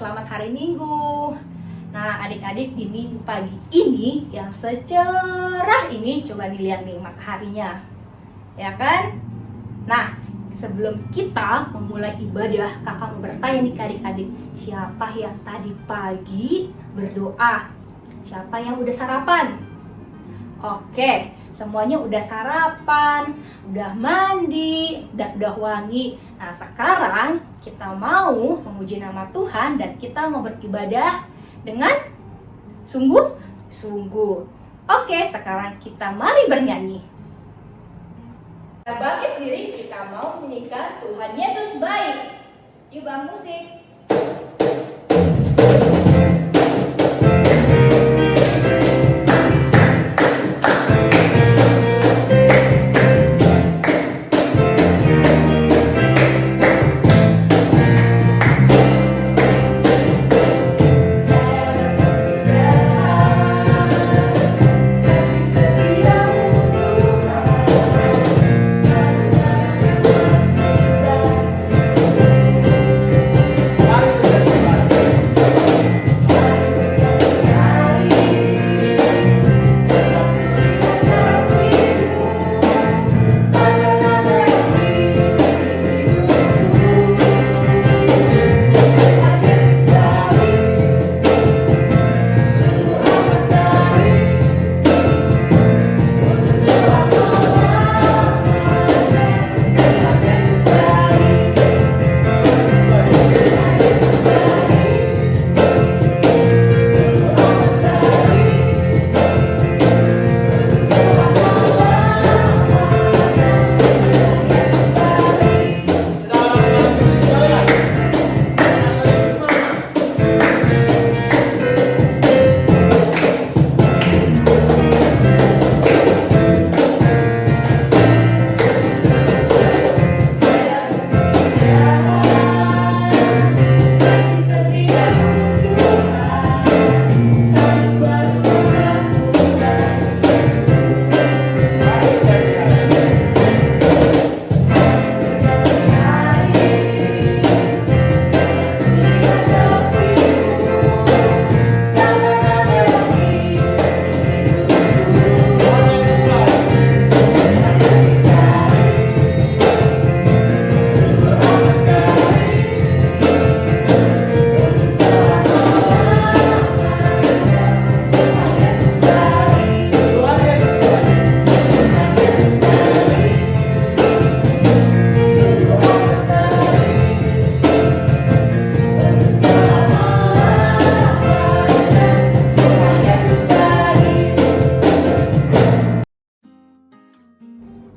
selamat hari Minggu. Nah, adik-adik di minggu pagi ini yang secerah ini, coba dilihat nih mataharinya, ya kan? Nah, sebelum kita memulai ibadah, kakak mau bertanya nih ke adik-adik, siapa yang tadi pagi berdoa? Siapa yang udah sarapan? Oke, semuanya udah sarapan, udah mandi, dan udah wangi. Nah, sekarang kita mau memuji nama Tuhan dan kita mau beribadah dengan sungguh-sungguh. Oke, sekarang kita mari bernyanyi. Bangkit diri, kita mau menyanyikan Tuhan Yesus baik. Yuk bang, musik.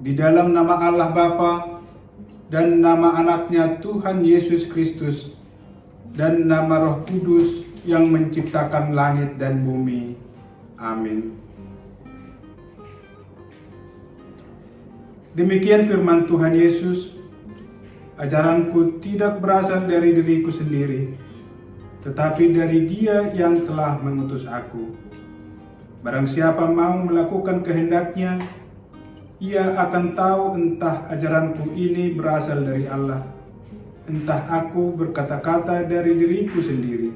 Di dalam nama Allah Bapa dan nama anaknya Tuhan Yesus Kristus dan nama Roh Kudus yang menciptakan langit dan bumi. Amin. Demikian firman Tuhan Yesus, ajaranku tidak berasal dari diriku sendiri, tetapi dari Dia yang telah mengutus aku. Barang siapa mau melakukan kehendaknya, ia akan tahu entah ajaranku ini berasal dari Allah, entah aku berkata-kata dari diriku sendiri.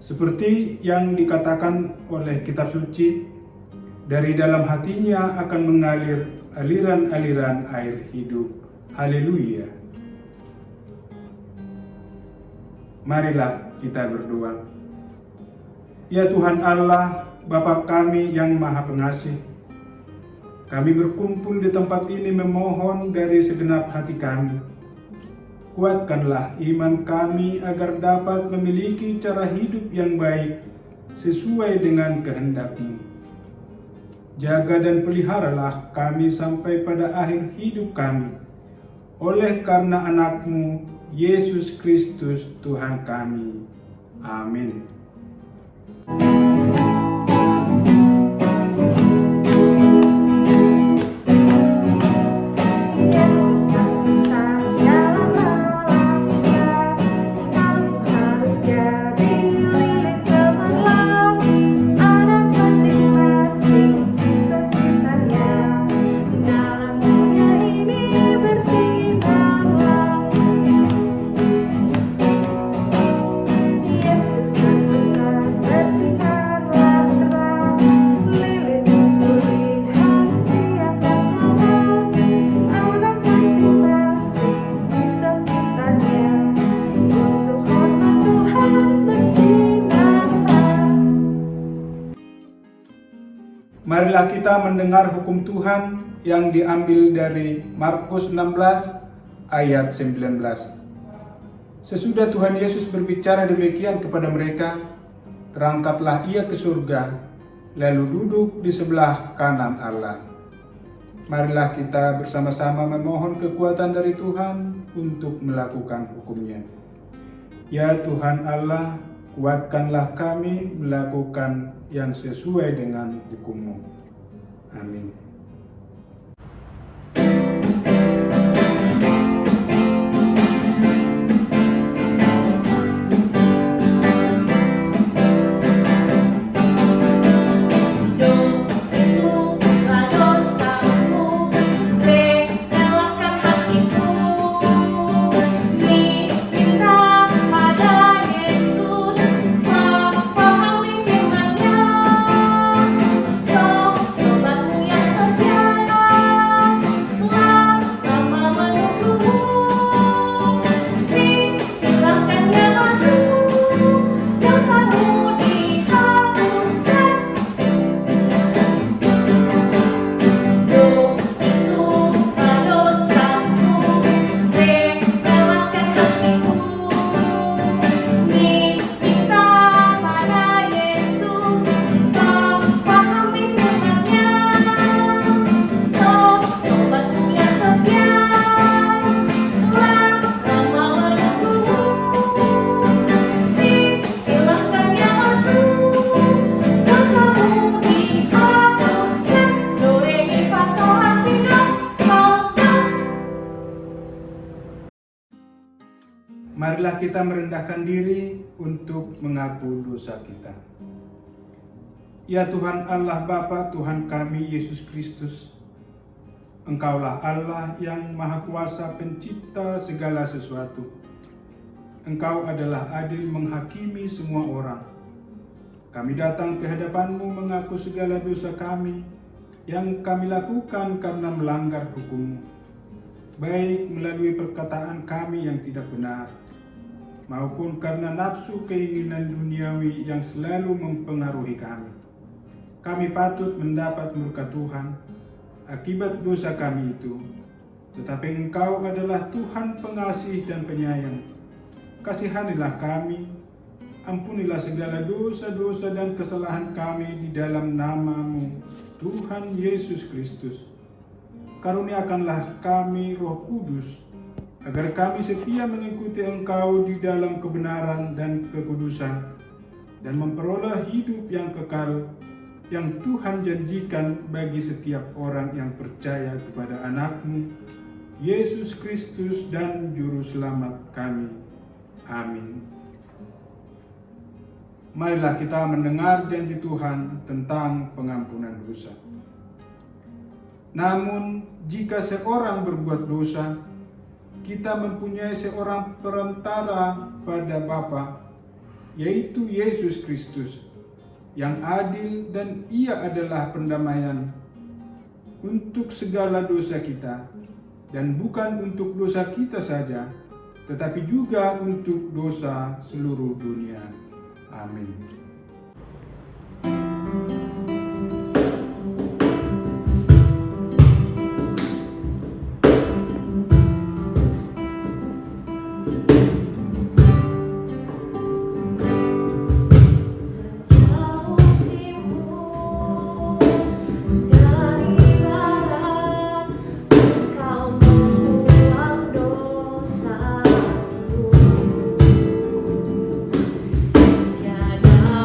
Seperti yang dikatakan oleh kitab suci, dari dalam hatinya akan mengalir aliran-aliran air hidup. Haleluya. Marilah kita berdoa. Ya Tuhan Allah, Bapa kami yang Maha Pengasih, kami berkumpul di tempat ini memohon dari segenap hati kami. Kuatkanlah iman kami agar dapat memiliki cara hidup yang baik sesuai dengan kehendak-Mu. Jaga dan peliharalah kami sampai pada akhir hidup kami, oleh karena anak-Mu, Yesus Kristus Tuhan kami. Amin. Marilah kita mendengar hukum Tuhan yang diambil dari Markus 16 ayat 19. Sesudah Tuhan Yesus berbicara demikian kepada mereka, terangkatlah ia ke surga, lalu duduk di sebelah kanan Allah. Marilah kita bersama-sama memohon kekuatan dari Tuhan untuk melakukan hukum-Nya. Ya Tuhan Allah, kuatkanlah kami melakukan yang sesuai dengan hukum-Mu. Amin. Marilah kita merendahkan diri untuk mengaku dosa kita. Ya Tuhan Allah Bapa, Tuhan kami Yesus Kristus, Engkaulah Allah yang Maha Kuasa pencipta segala sesuatu. Engkau adalah adil menghakimi semua orang. Kami datang ke hadapan-Mu mengaku segala dosa kami yang kami lakukan karena melanggar hukum-Mu, baik melalui perkataan kami yang tidak benar, maupun karena nafsu keinginan duniawi yang selalu mempengaruhi kami. Kami patut mendapat murka Tuhan akibat dosa kami itu. Tetapi Engkau adalah Tuhan pengasih dan penyayang. Kasihanilah kami, ampunilah segala dosa-dosa dan kesalahan kami di dalam nama-Mu, Tuhan Yesus Kristus. Karuniakanlah kami Roh Kudus, agar kami setia mengikuti Engkau di dalam kebenaran dan kekudusan, dan memperoleh hidup yang kekal yang Tuhan janjikan bagi setiap orang yang percaya kepada Anak-Mu, Yesus Kristus dan Juru Selamat kami. Amin. Marilah kita mendengar janji Tuhan tentang pengampunan dosa. Namun, jika seorang berbuat dosa, kita mempunyai seorang perantara pada Bapa, yaitu Yesus Kristus, yang adil, dan Ia adalah pendamaian untuk segala dosa kita, dan bukan untuk dosa kita saja, tetapi juga untuk dosa seluruh dunia. Amin. Tiada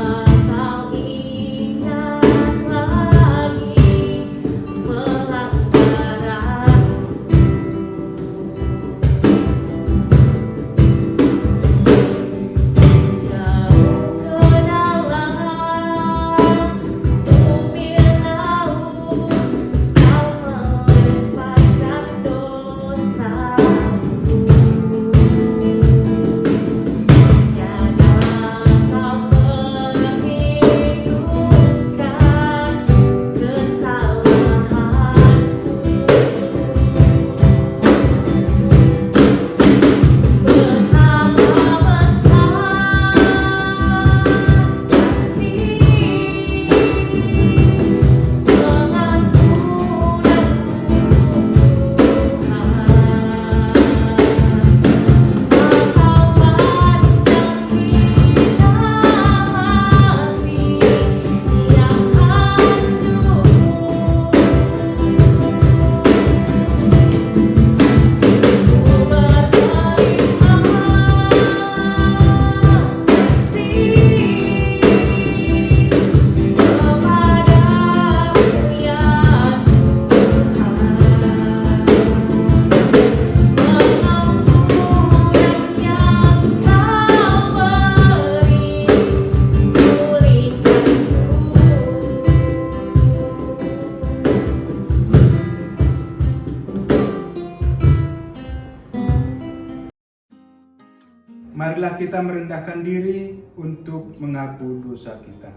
Marilah kita merendahkan diri untuk mengaku dosa kita.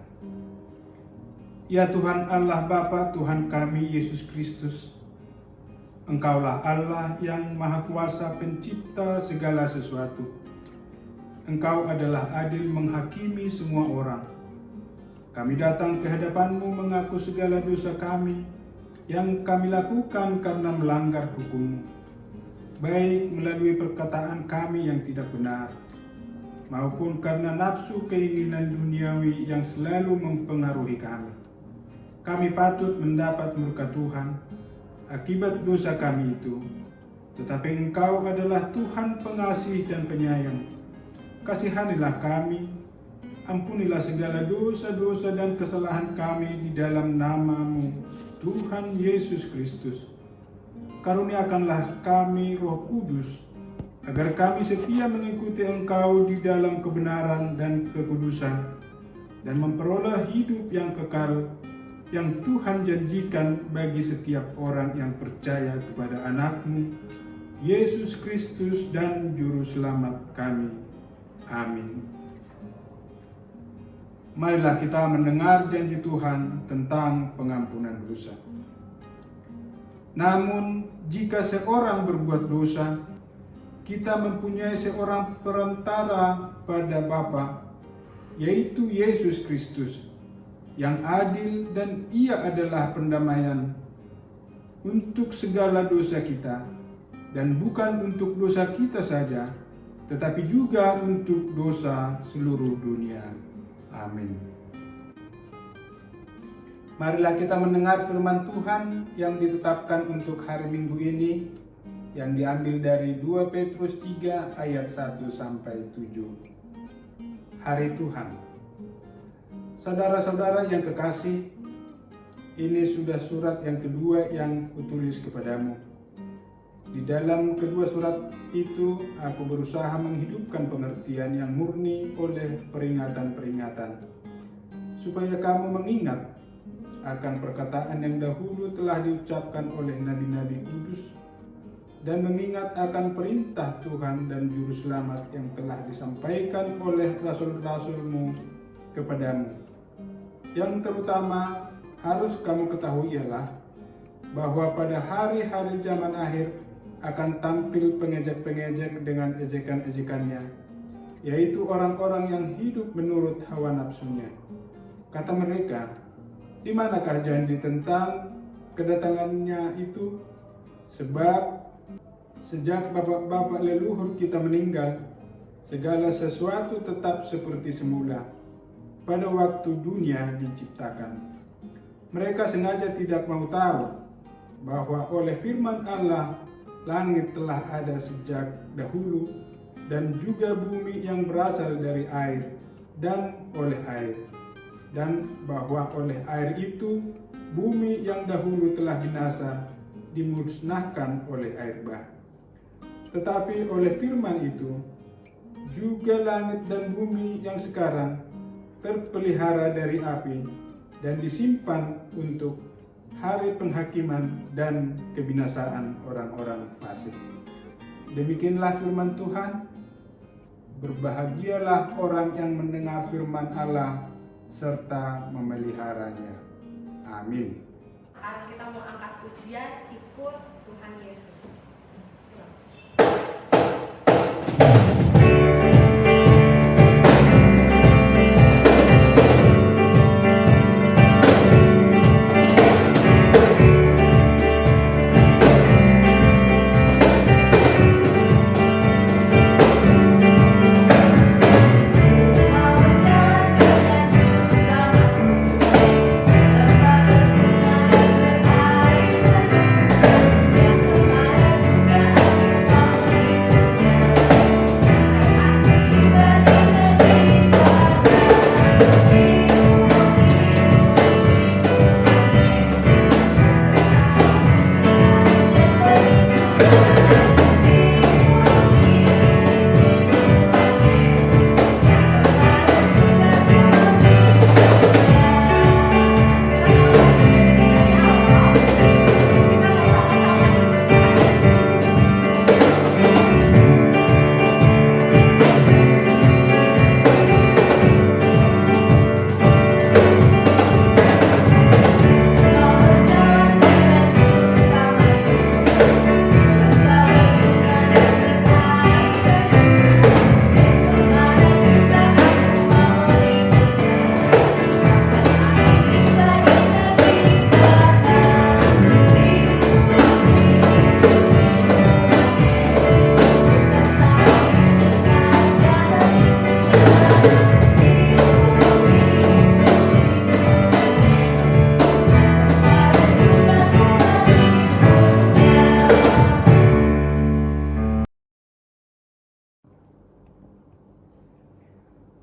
Ya Tuhan Allah Bapa, Tuhan kami Yesus Kristus, Engkaulah Allah yang Maha Kuasa, pencipta segala sesuatu. Engkau adalah adil menghakimi semua orang. Kami datang ke hadapan-Mu mengaku segala dosa kami yang kami lakukan karena melanggar hukum-Mu, baik melalui perkataan kami yang tidak benar, maupun karena nafsu keinginan duniawi yang selalu mempengaruhi kami. Kami patut mendapat murka Tuhan akibat dosa kami itu, tetapi Engkau adalah Tuhan pengasih dan penyayang. Kasihanilah kami, ampunilah segala dosa-dosa dan kesalahan kami di dalam nama-Mu, Tuhan Yesus Kristus. Karuniakanlah kami Roh Kudus, agar kami setia mengikuti Engkau di dalam kebenaran dan kekudusan, dan memperoleh hidup yang kekal, yang Tuhan janjikan bagi setiap orang yang percaya kepada Anak-Mu, Yesus Kristus dan Juru Selamat kami. Amin. Marilah kita mendengar janji Tuhan tentang pengampunan dosa. Namun, jika seorang berbuat dosa, kita mempunyai seorang perantara pada Bapa, yaitu Yesus Kristus, yang adil, dan Ia adalah pendamaian untuk segala dosa kita, dan bukan untuk dosa kita saja, tetapi juga untuk dosa seluruh dunia. Amin. Marilah kita mendengar firman Tuhan yang ditetapkan untuk hari Minggu ini, yang diambil dari 2 Petrus 3 ayat 1-7. Hari Tuhan. Saudara-saudara yang kekasih, ini sudah surat yang kedua yang kutulis kepadamu. Di dalam kedua surat itu, aku berusaha menghidupkan pengertian yang murni oleh peringatan-peringatan, supaya kamu mengingat akan perkataan yang dahulu telah diucapkan oleh nabi-nabi kudus, dan mengingat akan perintah Tuhan dan Juru Selamat yang telah disampaikan oleh rasul-rasul-Mu kepadamu. Yang terutama harus kamu ketahui ialah bahwa pada hari-hari zaman akhir akan tampil pengejek-pengejek dengan ejekan-ejekannya, yaitu orang-orang yang hidup menurut hawa nafsunya. Kata mereka, di manakah janji tentang kedatangannya itu? Sebab sejak bapak-bapak leluhur kita meninggal, segala sesuatu tetap seperti semula pada waktu dunia diciptakan. Mereka sengaja tidak mau tahu bahwa oleh firman Allah langit telah ada sejak dahulu, dan juga bumi yang berasal dari air dan oleh air, dan bahwa oleh air itu bumi yang dahulu telah binasa dimusnahkan oleh air bah. Tetapi oleh firman itu juga langit dan bumi yang sekarang terpelihara dari api dan disimpan untuk hari penghakiman dan kebinasaan orang-orang fasik. Demikianlah firman Tuhan. Berbahagialah orang yang mendengar firman Allah serta memeliharanya. Amin. Sekarang kita mau angkat pujian, ikut Tuhan Yesus. Yang kemarin juga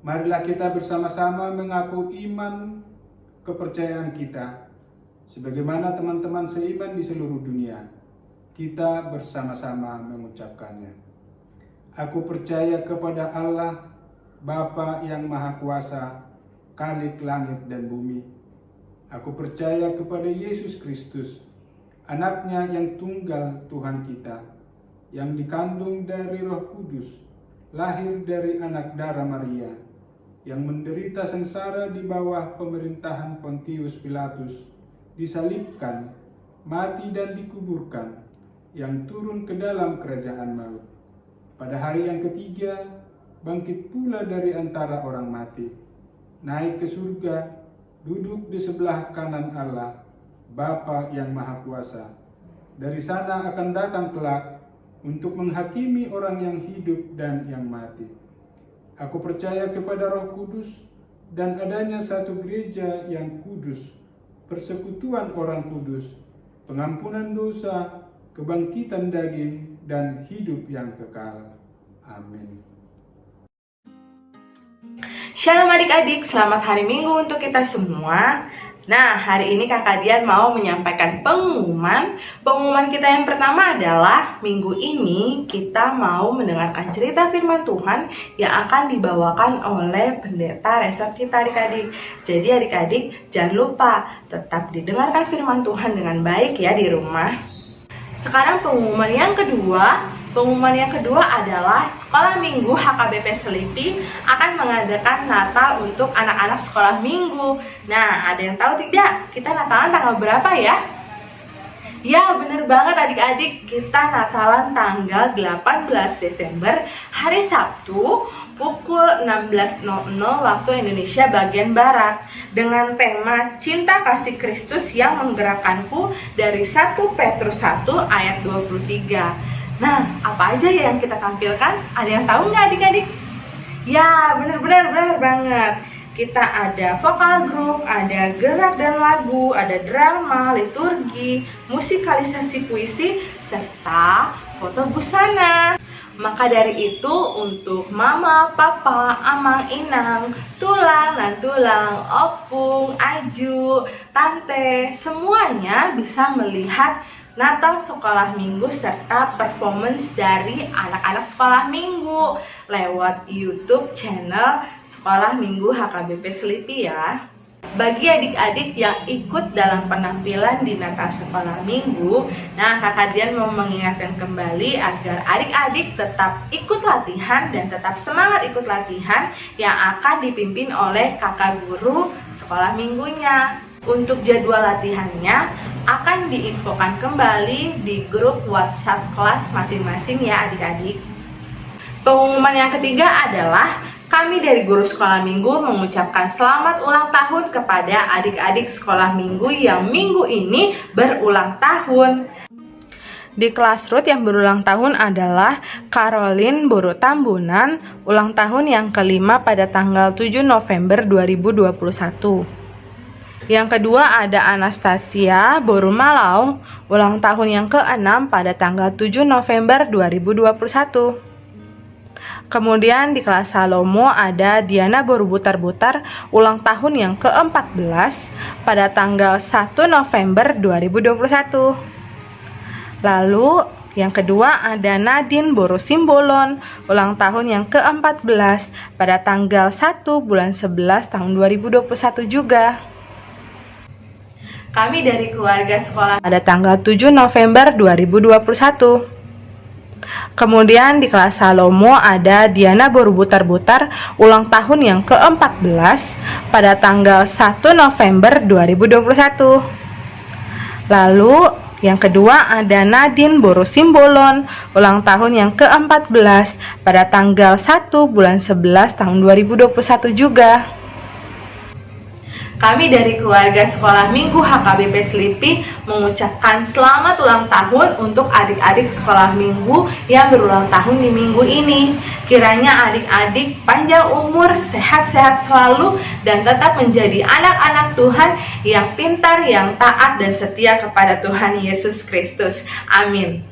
marilah kita bersama-sama mengaku iman kepercayaan kita, sebagaimana teman-teman seiman di seluruh dunia. Kita bersama-sama mengucapkannya. Aku percaya kepada Allah, Bapa yang Maha Kuasa, Khalik langit dan bumi. Aku percaya kepada Yesus Kristus, Anaknya yang tunggal Tuhan kita, yang dikandung dari Roh Kudus, lahir dari anak darah Maria, yang menderita sengsara di bawah pemerintahan Pontius Pilatus, disalibkan, mati dan dikuburkan, yang turun ke dalam kerajaan maut. Pada hari yang ketiga, bangkit pula dari antara orang mati, naik ke surga, duduk di sebelah kanan Allah, Bapa yang Maha Kuasa. Dari sana akan datang kelak untuk menghakimi orang yang hidup dan yang mati. Aku percaya kepada Roh Kudus dan adanya satu gereja yang kudus, persekutuan orang kudus, pengampunan dosa, kebangkitan daging, dan hidup yang kekal. Amin. Shalom adik-adik, selamat hari Minggu untuk kita semua. Nah, hari ini Kakak Dian mau menyampaikan pengumuman. Pengumuman kita yang pertama adalah minggu ini kita mau mendengarkan cerita firman Tuhan yang akan dibawakan oleh pendeta resort kita adik-adik. Jadi adik-adik jangan lupa tetap didengarkan firman Tuhan dengan baik ya di rumah. Sekarang pengumuman yang kedua. Pengumuman yang kedua adalah Sekolah Minggu HKBP Selipi akan mengadakan Natal untuk anak-anak sekolah minggu. Nah, ada yang tahu tidak? Kita Natalan tanggal berapa ya? Ya, bener banget adik-adik. Kita Natalan tanggal 18 Desember, hari Sabtu, pukul 16.00 waktu Indonesia bagian Barat. Dengan tema Cinta Kasih Kristus yang Menggerakkanku dari 1 Petrus 1 ayat 23. Nah, apa aja ya yang kita tampilkan? Ada yang tahu nggak adik-adik? Ya, benar banget. Kita ada vokal grup, ada gerak dan lagu, ada drama, liturgi, musikalisasi puisi, serta foto busana. Maka dari itu untuk mama, papa, amang, inang, tulang, nantulang, opung, aju, tante, semuanya bisa melihat Natal Sekolah Minggu serta performance dari anak-anak sekolah minggu lewat YouTube channel Sekolah Minggu HKBP Selipi ya. Bagi adik-adik yang ikut dalam penampilan di Natal Sekolah Minggu, nah Kakak Dian mau mengingatkan kembali agar adik-adik tetap ikut latihan dan tetap semangat ikut latihan yang akan dipimpin oleh kakak guru sekolah minggunya. Untuk jadwal latihannya akan diinfokan kembali di grup WhatsApp kelas masing-masing ya adik-adik. Pengumuman yang ketiga adalah kami dari guru sekolah minggu mengucapkan selamat ulang tahun kepada adik-adik sekolah minggu yang minggu ini berulang tahun. Di kelas Ruth yang berulang tahun adalah Caroline Boru Tambunan, ulang tahun yang kelima pada tanggal 7 November 2021. Yang kedua ada Anastasia Boru Malau, ulang tahun yang ke-6 pada tanggal 7 November 2021. Kemudian di kelas Salomo ada Diana Boru Butar-Butar, ulang tahun yang ke-14 pada tanggal 1 November 2021. Lalu yang kedua ada Nadine Boru Simbolon, ulang tahun yang ke-14 pada tanggal 1 bulan 11 tahun 2021 juga. Kami dari keluarga sekolah pada tanggal 7 November 2021. Kemudian di kelas Salomo ada Diana Boru Butar-Butar, ulang tahun yang ke-14 pada tanggal 1 November 2021. Lalu yang kedua ada Nadine Boru Simbolon, ulang tahun yang ke-14 pada tanggal 1 bulan 11 tahun 2021 juga. Kami dari keluarga sekolah minggu HKBP Selipi mengucapkan selamat ulang tahun untuk adik-adik sekolah minggu yang berulang tahun di minggu ini. Kiranya adik-adik panjang umur, sehat-sehat selalu, dan tetap menjadi anak-anak Tuhan yang pintar, yang taat, dan setia kepada Tuhan Yesus Kristus. Amin.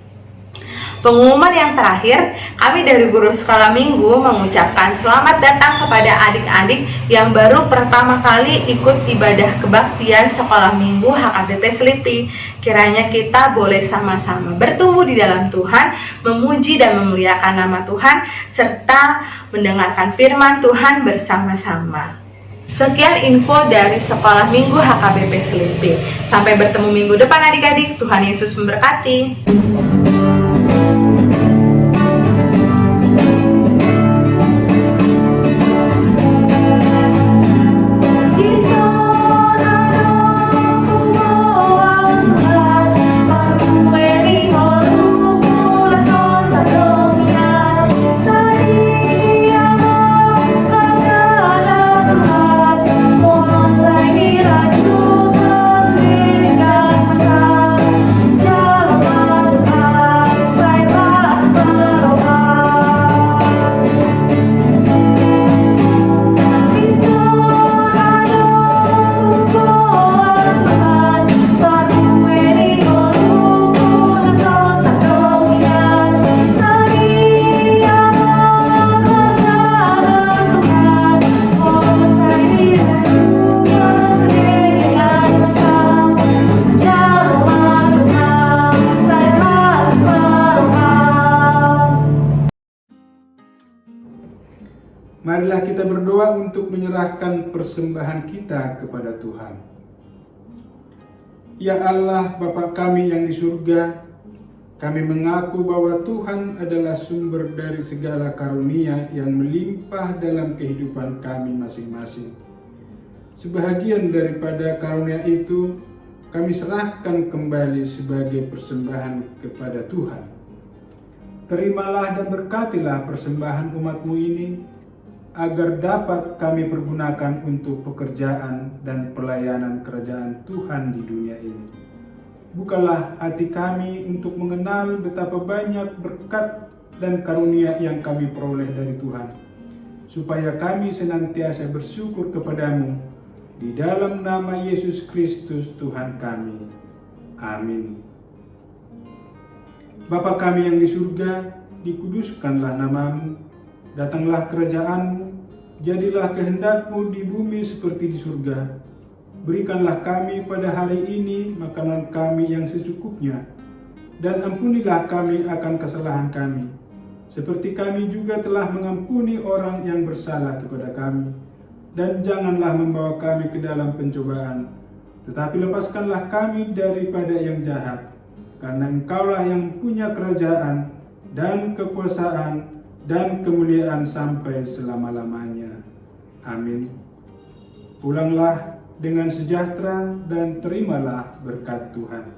Pengumuman yang terakhir, kami dari guru sekolah minggu mengucapkan selamat datang kepada adik-adik yang baru pertama kali ikut ibadah kebaktian sekolah minggu HKBP Selipi. Kiranya kita boleh sama-sama bertumbuh di dalam Tuhan, memuji dan memuliakan nama Tuhan, serta mendengarkan firman Tuhan bersama-sama. Sekian info dari Sekolah Minggu HKBP Selipi. Sampai bertemu minggu depan adik-adik. Tuhan Yesus memberkati. Marilah kita berdoa untuk menyerahkan persembahan kita kepada Tuhan. Ya Allah, Bapa kami yang di surga, kami mengaku bahwa Tuhan adalah sumber dari segala karunia yang melimpah dalam kehidupan kami masing-masing. Sebahagian daripada karunia itu, kami serahkan kembali sebagai persembahan kepada Tuhan. Terimalah dan berkatilah persembahan umat-Mu ini, agar dapat kami pergunakan untuk pekerjaan dan pelayanan kerajaan Tuhan di dunia ini. Bukalah hati kami untuk mengenal betapa banyak berkat dan karunia yang kami peroleh dari Tuhan, supaya kami senantiasa bersyukur kepadamu, di dalam nama Yesus Kristus Tuhan kami. Amin. Bapa kami yang di surga, dikuduskanlah namamu. Datanglah kerajaanmu, jadilah kehendak-Mu di bumi seperti di surga. Berikanlah kami pada hari ini makanan kami yang secukupnya, dan ampunilah kami akan kesalahan kami, seperti kami juga telah mengampuni orang yang bersalah kepada kami. Dan janganlah membawa kami ke dalam pencobaan, tetapi lepaskanlah kami daripada yang jahat, karena Engkaulah yang punya kerajaan dan kekuasaan dan kemuliaan sampai selama-lamanya. Amin. Pulanglah dengan sejahtera dan terimalah berkat Tuhan.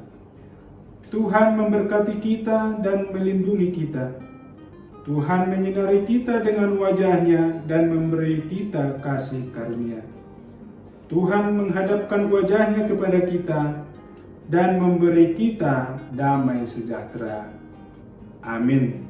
Tuhan memberkati kita dan melindungi kita. Tuhan menyinari kita dengan wajah-Nya dan memberi kita kasih karunia. Tuhan menghadapkan wajah-Nya kepada kita dan memberi kita damai sejahtera. Amin.